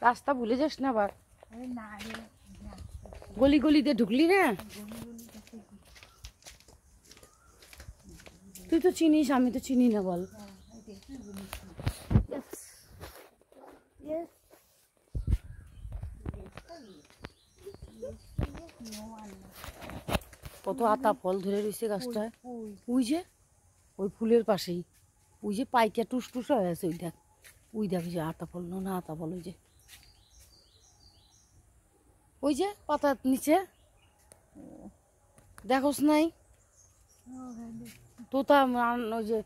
রাস্তা ভুলে যাস না আবার। গলি গলিতে ঢুকলি না, তুই তো চিনিস, আমি তো চিনি না বল। কত আতা ফল ধরে রয়েছে গাছটায়, ওই যে ওই ফুলের পাশেই, ওই যে পাইকা টুস টুস হয়ে আছে, ওই দেখ, ওই দেখ যে আতা ফল, না আতা ফল, ওই যে ওই যে পাতার নিচে দেখোস নাই তোতা, ওই যে